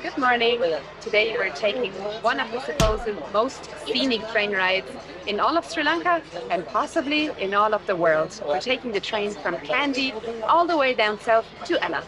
Good morning. Today we're taking one of the supposed most scenic train rides in all of Sri Lanka and possibly in all of the world. We're taking the train from Kandy all the way down south to Ella.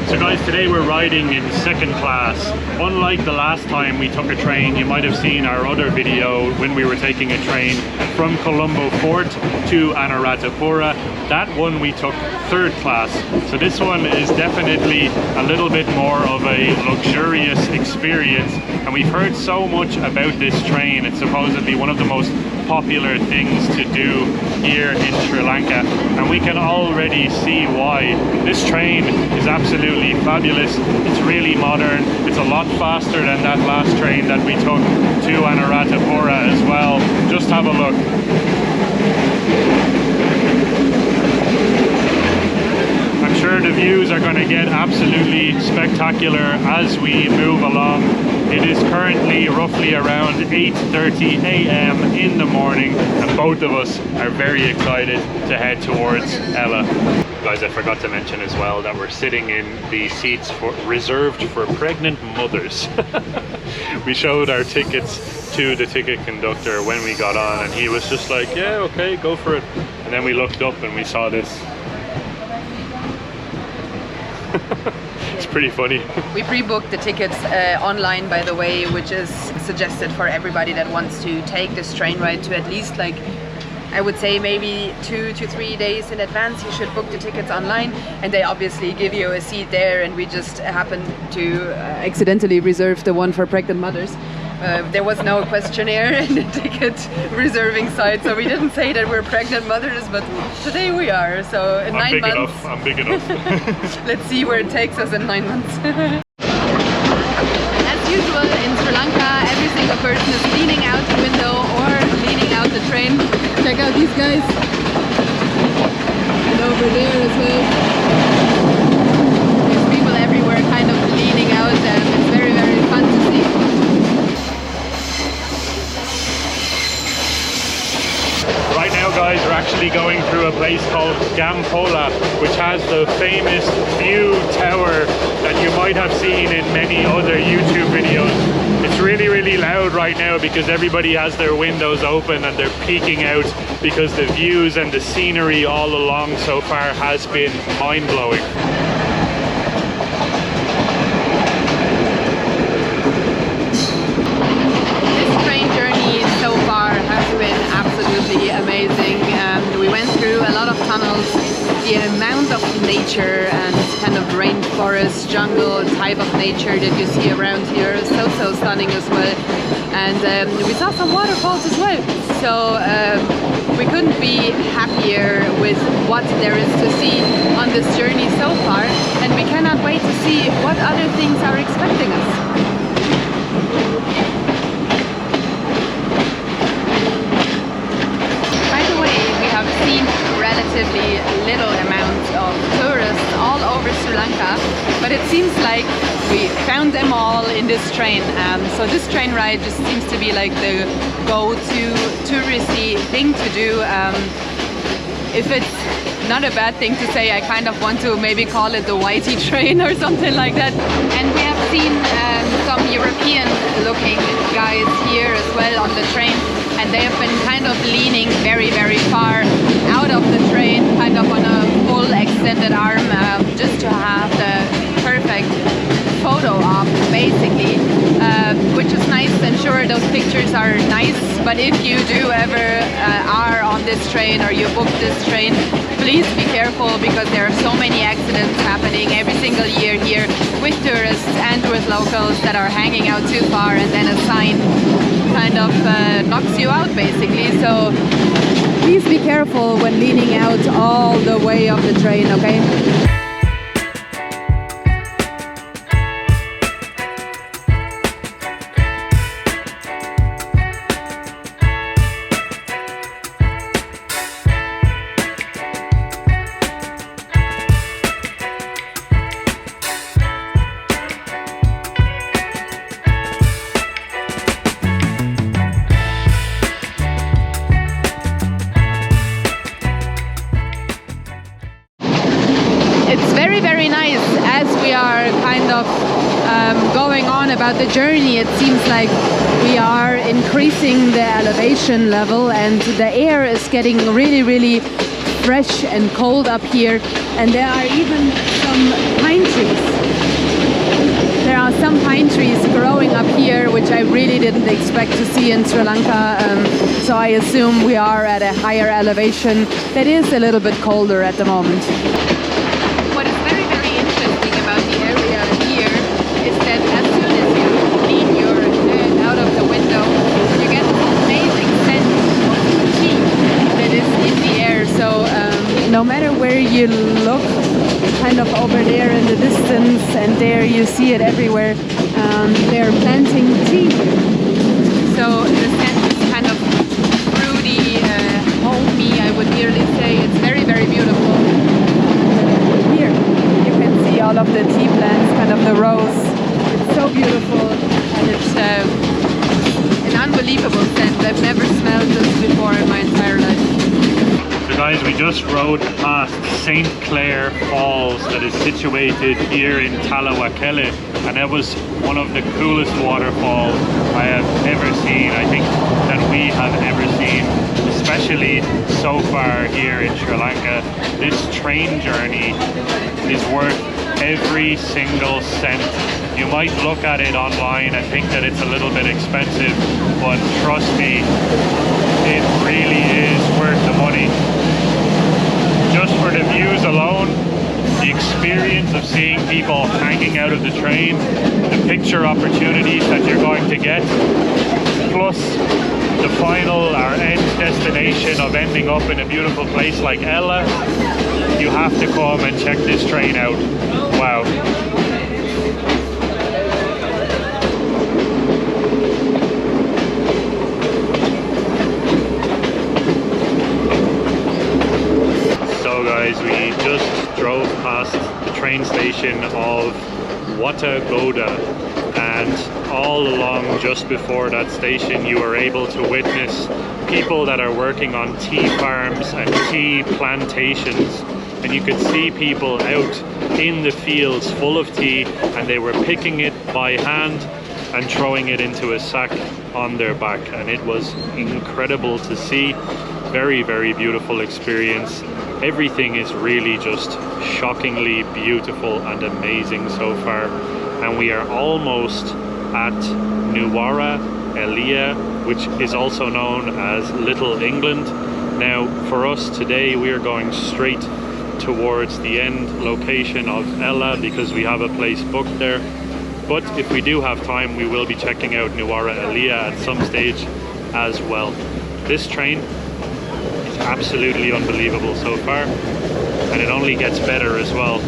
So guys, today we're riding in second class. Unlike the last time we took a train, you might have seen our other video when we were taking a train from Colombo Fort to Anuradhapura. That one we took third class. So this one is definitely a little bit more of a luxurious experience. And we've heard so much about this train. It's supposedly one of the most popular things to do here in Sri Lanka. And we can already see why. This train is absolutely fabulous. It's really modern. It's a lot faster than that last train that we took to Anuradhapura as well. Just have a look. I'm sure the views are going to get absolutely spectacular as we move along. It is currently roughly around 8:30 a.m. in the morning and both of us are very excited to head towards Ella. Guys, I forgot to mention as well that we're sitting in the seats reserved for pregnant mothers. We showed our tickets to the ticket conductor when we got on and he was just like, yeah, okay, go for it. And then we looked up and we saw this. It's pretty funny. We pre-booked the tickets online, by the way, which is suggested for everybody that wants to take this train ride to at least, like, I would say maybe 2 to 3 days in advance. You should book the tickets online and they obviously give you a seat there, and we just happened to accidentally reserve the one for pregnant mothers. There was no questionnaire in the ticket reserving site, so we didn't say that we're pregnant mothers, but today we are. So in 9 months. I'm big enough. Let's see where it takes us in 9 months. As usual in Sri Lanka, every single person is leaning out the window or leaning out the train. Check out these guys. And over there as well. There's people everywhere kind of leaning out, and it's very, very fun to see. Right now, guys, we're actually going through a place called Gampola, which has the famous view tower that you might have seen in many other YouTube videos. It's really, really loud right now because everybody has their windows open and they're peeking out because the views and the scenery all along so far has been mind-blowing. So far has been absolutely amazing. We went through a lot of tunnels. The amount of nature and kind of rainforest, jungle type of nature that you see around here is so stunning as well. And we saw some waterfalls as well. So we couldn't be happier with what there is to see on this journey so far. And we cannot wait to see what other things are expecting us. Seen relatively little amount of tourists all over Sri Lanka, but it seems like we found them all in this train. So this train ride just seems to be like the go-to touristy thing to do. If it's not a bad thing to say, I kind of want to maybe call it the whitey train or something like that. And we have seen some European looking guys here as well on the train, and they have been kind of leaning very, very far out of the train, kind of on a full extended arm, just to have the perfect photo op, basically, which is nice. And sure, those pictures are nice, but if you do ever are on this train or you book this train, please be careful because there are so many accidents happening every single year here with tourists and with locals that are hanging out too far, and then a sign kind of knocks you out, basically. So please be careful when leaning out all the way of the train, okay? throughout the journey it seems like we are increasing the elevation level, and the air is getting really fresh and cold up here, and there are even some pine trees. There are some pine trees growing up here, which I really didn't expect to see in Sri Lanka, so I assume we are at a higher elevation that is a little bit colder at the moment. What is very interesting about the area here is that as soon as you lean your head out of the window, you get this amazing sense of tea that is in the air. So no matter where you look, kind of over there in the distance, and there you see it everywhere, they're planting tea. So the scent is kind of fruity, homey, I would nearly say. It's very beautiful. Here you can see all of the tea plants, kind of the rows. It's so beautiful, and it's an unbelievable scent. I've never smelled this before in my entire life. So guys, we just rode past St. Clair Falls that is situated here in Talawakele, and that was one of the coolest waterfalls I have ever seen. I think that we have ever seen, especially so far here in Sri Lanka. This train journey is worth every single cent. You might look at it online and think that it's a little bit expensive, but trust me, it really is worth the money. Just for the views alone, the experience of seeing people hanging out of the train, the picture opportunities that you're going to get, plus the final or end destination of ending up in a beautiful place like Ella, you have to come and check this train out. Wow. So guys, we just drove past the train station of Watagoda, and all along just before that station you are able to witness people that are working on tea farms and tea plantations, and you could see people out in the fields full of tea, and they were picking it by hand and throwing it into a sack on their back, and it was incredible to see. Very beautiful experience. Everything is really just shockingly beautiful and amazing so far, and we are almost at Nuwara Eliya, which is also known as Little England. Now for us today, we are going straight towards the end location of Ella because we have a place booked there, but if we do have time we will be checking out Nuwara Eliya at some stage as well. This train is absolutely unbelievable so far, and it only gets better as well.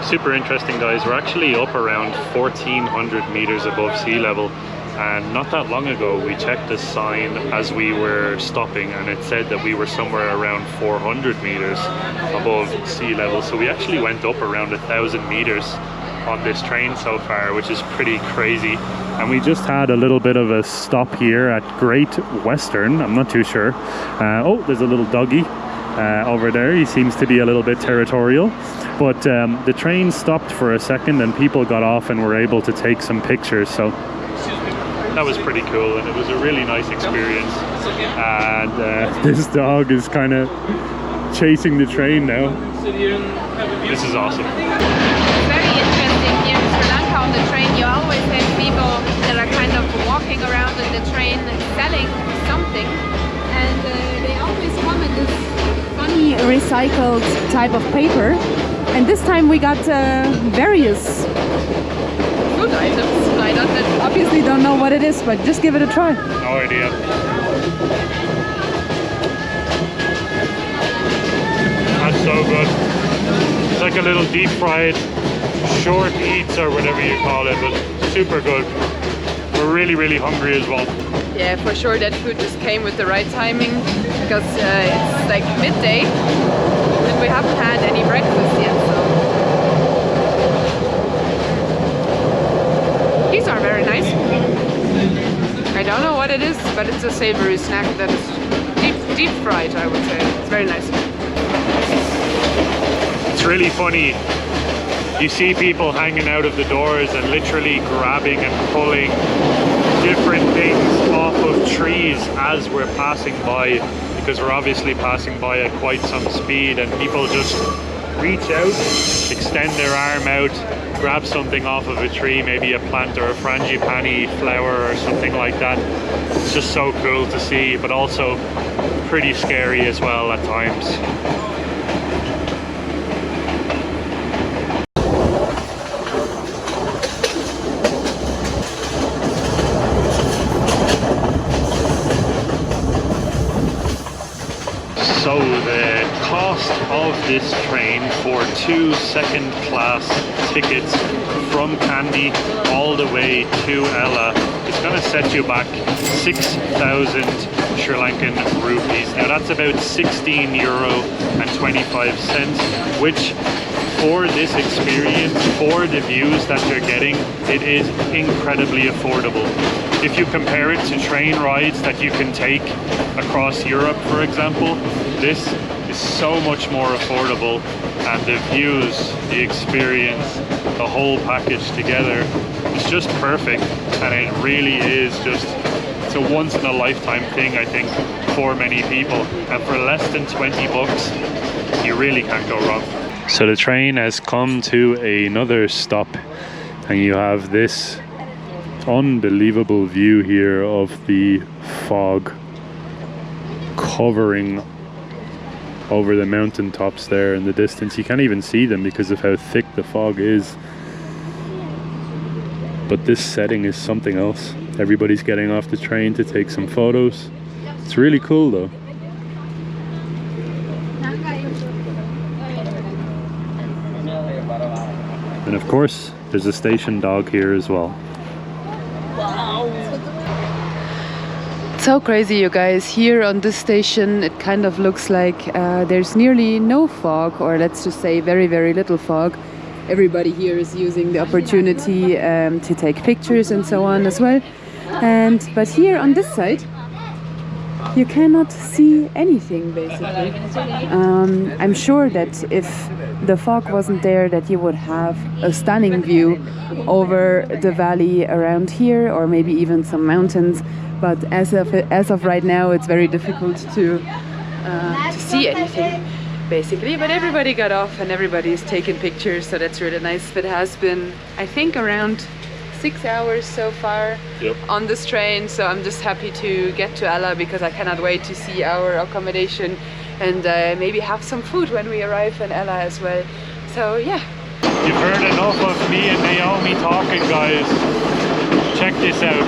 Super interesting, guys. We're actually up around 1400 meters above sea level, and not that long ago we checked the sign as we were stopping and it said that we were somewhere around 400 meters above sea level. So we actually went up around 1,000 meters on this train so far, which is pretty crazy. And we just had a little bit of a stop here at Great Western. I'm not too sure. Oh, there's a little doggy over there. He seems to be a little bit territorial. But the train stopped for a second and people got off and were able to take some pictures. So that was pretty cool, and it was a really nice experience. And this dog is kind of chasing the train now. This is awesome. It's very interesting here in Sri Lanka on the train. You always have people that are kind of walking around in the train selling something, and they always come in this funny recycled type of paper. And this time we got various food items. I obviously don't know what it is, but just give it a try. No idea. That's so good. It's like a little deep fried short eats or whatever you call it, but super good. We're really hungry as well. Yeah, for sure that food just came with the right timing, because it's like midday and we haven't had any breakfast yet, so. These are very nice. I don't know what it is, but it's a savory snack that is deep fried, I would say. It's very nice. It's really funny. You see people hanging out of the doors and literally grabbing and pulling different things off of trees as we're passing by, because we're obviously passing by at quite some speed, and people just reach out, extend their arm out, grab something off of a tree, maybe a plant or a frangipani flower or something like that. It's just so cool to see, but also pretty scary as well at times. So the cost of this train for 2 second-class tickets from Kandy all the way to Ella is going to set you back 6,000 Sri Lankan rupees. Now that's about €16.25, which for this experience, for the views that you're getting, it is incredibly affordable. If you compare it to train rides that you can take across Europe, for example, this is so much more affordable, and the views, the experience, the whole package together is just perfect, and it really is just, it's a once in a lifetime thing, I think, for many people, and for less than 20 bucks, you really can't go wrong. So the train has come to another stop, and you have this unbelievable view here of the fog covering over the mountain tops there in the distance. You can't even see them because of how thick the fog is. But this setting is something else. Everybody's getting off the train to take some photos. It's really cool though. And of course, there's a station dog here as well. So crazy, you guys. Here on this station it kind of looks like there's nearly no fog, or let's just say very, very little fog. Everybody here is using the opportunity to take pictures and so on as well. But here on this side you cannot see anything basically. I'm sure that if the fog wasn't there, that you would have a stunning view over the valley around here, or maybe even some mountains. But as of right now, it's very difficult to see anything, basically. But everybody got off and everybody's taking pictures, so that's really nice. But it has been, I think, around 6 hours so far on this train. So I'm just happy to get to Ella, because I cannot wait to see our accommodation and maybe have some food when we arrive in Ella as well. So yeah. You've heard enough of me and Naomi talking, guys. Check this out.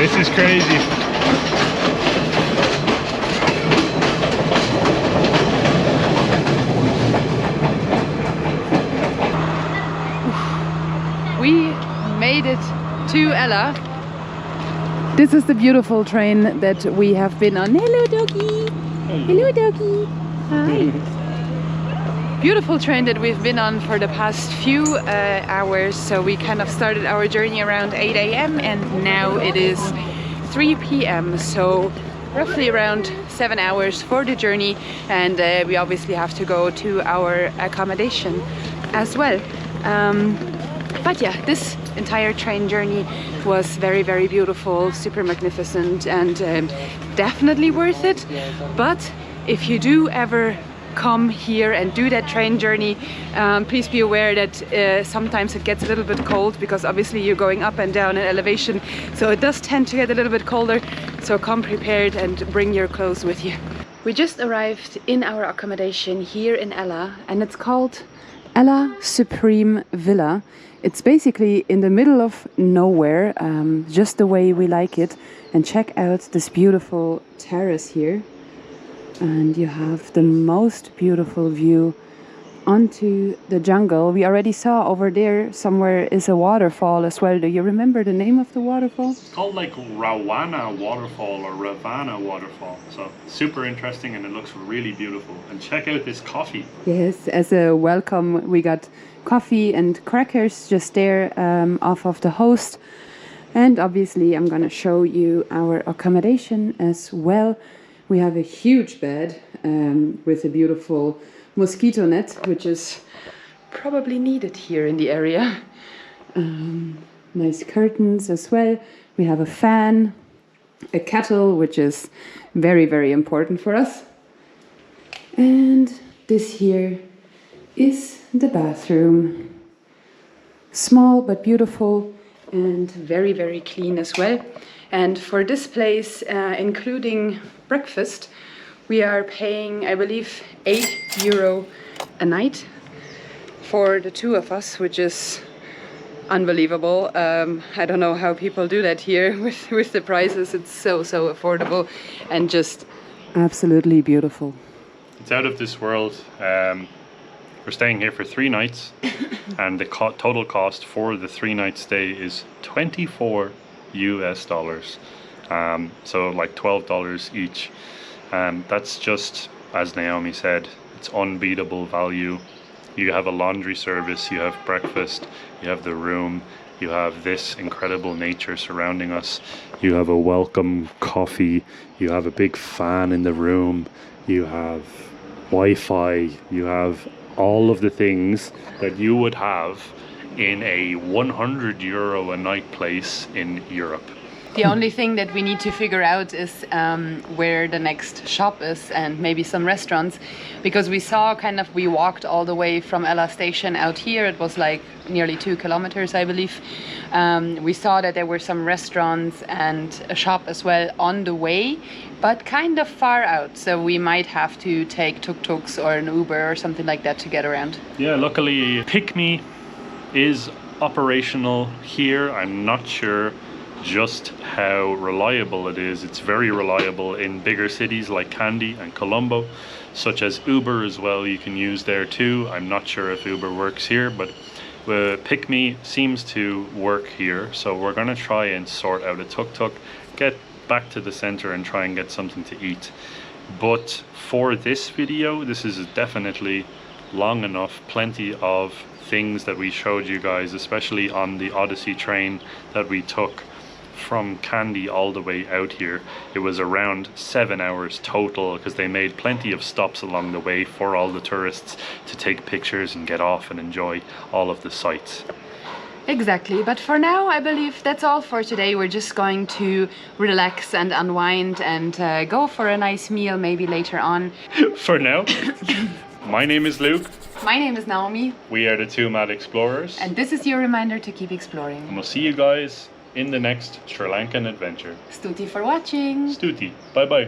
This is crazy. We made it to Ella. This is the beautiful train that we have been on. Hello, doggy. Hello, doggy. Hi. Beautiful train that we've been on for the past few hours. So we kind of started our journey around 8 AM and now it is 3 p.m. so roughly around 7 hours for the journey, and we obviously have to go to our accommodation as well. But yeah, this entire train journey was very, very beautiful, super magnificent, and definitely worth it. But if you do ever come here and do that train journey, please be aware that sometimes it gets a little bit cold, because obviously you're going up and down in elevation, so it does tend to get a little bit colder. So come prepared and bring your clothes with you. We just arrived in our accommodation here in Ella, and it's called Ella Supreme Villa. It's basically in the middle of nowhere, just the way we like it. And check out this beautiful terrace here. And you have the most beautiful view onto the jungle. We already saw over there somewhere is a waterfall as well. Do you remember the name of the waterfall? It's called like Rawana Waterfall or Ravana Waterfall. So super interesting, and it looks really beautiful. And check out this coffee. Yes, as a welcome we got coffee and crackers just there off of the host. And obviously I'm gonna show you our accommodation as well. We have a huge bed with a beautiful mosquito net, which is probably needed here in the area. Nice curtains as well. We have a fan, a kettle, which is very, very important for us. And this here is the bathroom. Small but beautiful, and very, very clean as well. And for this place, including breakfast, we are paying, I believe, €8 a night for the two of us, which is unbelievable. I don't know how people do that here with the prices. It's so affordable and just absolutely beautiful. It's out of this world. We're staying here for 3 nights, and the total cost for the 3-night stay is $24 US. So like $12 each. That's just, as Naomi said, it's unbeatable value. You have a laundry service, you have breakfast, you have the room, you have this incredible nature surrounding us, you have a welcome coffee, you have a big fan in the room, you have Wi-Fi, you have all of the things that you would have in a €100 a night place in Europe. The only thing that we need to figure out is where the next shop is, and maybe some restaurants, because we saw we walked all the way from Ella station out here. It was like nearly 2 kilometers, I believe. We saw that there were some restaurants and a shop as well on the way, but kind of far out. So we might have to take tuk-tuks or an Uber or something like that to get around. Yeah, luckily Pick Me is operational here. I'm not sure just how reliable it is. It's very reliable in bigger cities like Kandy and Colombo, such as Uber as well. You can use there too. I'm not sure if Uber works here, but Pick Me seems to work here. So we're gonna try and sort out a tuk-tuk, get back to the center and try and get something to eat. But for this video, this is definitely long enough. Plenty of things that we showed you guys, especially on the Odyssey train that we took from Kandy all the way out here. It was around 7 hours total, because they made plenty of stops along the way for all the tourists to take pictures and get off and enjoy all of the sights. Exactly, but for now I believe that's all for today. We're just going to relax and unwind and go for a nice meal maybe later on. For now. My name is Luke. My name is Naomi. We are the 2 Mad Explorers. And this is your reminder to keep exploring. And we'll see you guys in the next Sri Lankan adventure. Stuti for watching. Stuti. Bye bye.